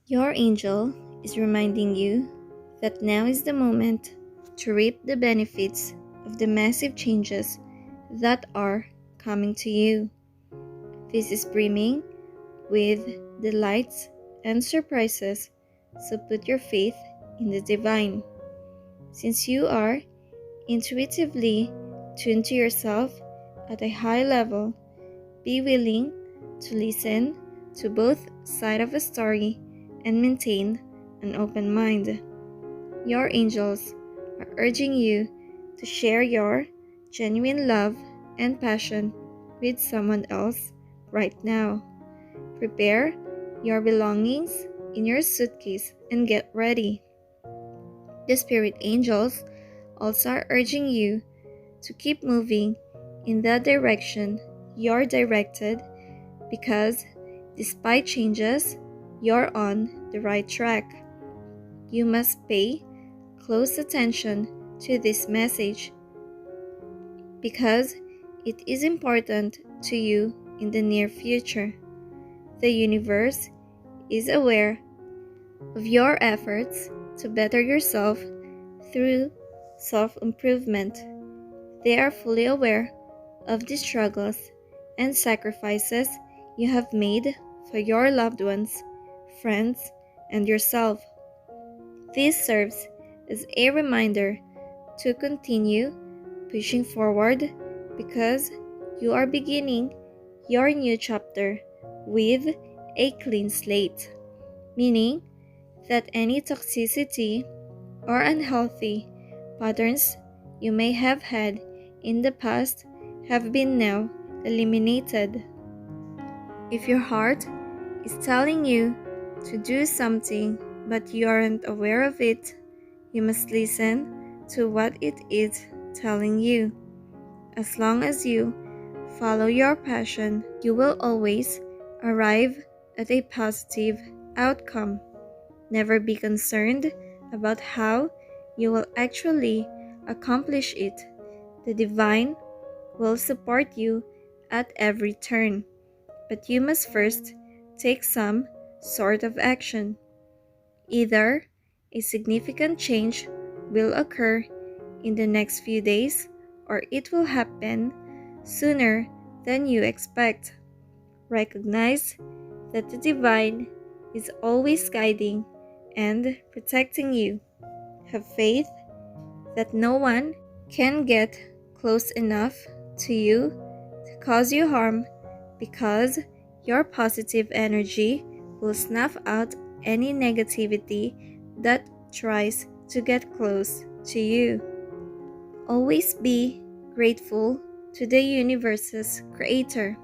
Your angel is reminding you that now is the moment to reap the benefits of the massive changes that are coming to you. This is brimming with delights and surprises, so put your faith in the divine. Since you are intuitively tuned to yourself at a high level, be willing to listen to both sides of a story and maintain an open mind. Your angels are urging you to share your genuine love and passion with someone else right now. Prepare your belongings in your suitcase and get ready. The spirit angels also are urging you to keep moving in the direction you're directed because despite changes, you're on the right track. You must pay close attention to this message because it is important to you in the near future. The universe is aware of your efforts to better yourself through self-improvement. They are fully aware of the struggles and sacrifices you have made for your loved ones, friends, and yourself. This serves as a reminder to continue pushing forward because you are beginning your new chapter with a clean slate, meaning that any toxicity or unhealthy patterns you may have had in the past have been now eliminated. If your heart is telling you to do something but you aren't aware of it, you must listen to what it is telling you. As long as you follow your passion, you will always arrive at a positive outcome. Never be concerned about how you will actually accomplish it. The divine will support you at every turn, but you must first take some sort of action. Either a significant change will occur in the next few days or it will happen sooner than you expect. Recognize that the divine is always guiding and protecting you. Have faith that no one can get close enough to you to cause you harm because your positive energy will snuff out any negativity that tries to get close to you. Always be grateful to the universe's creator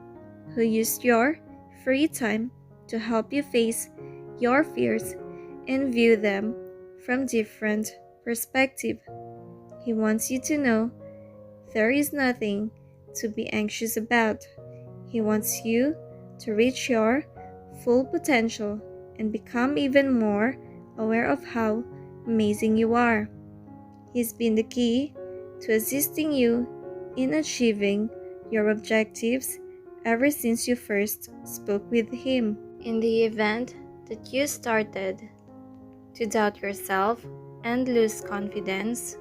who used your free time to help you face your fears and view them from different perspective. He wants you to know there is nothing to be anxious about. He wants you to reach your full potential and become even more aware of how amazing you are. He's been the key to assisting you in achieving your objectives ever since you first spoke with him. In the event that you started to doubt yourself and lose confidence,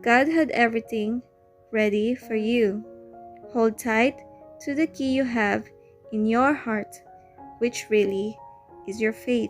God had everything ready for you. Hold tight to the key you have in your heart, which really is your faith.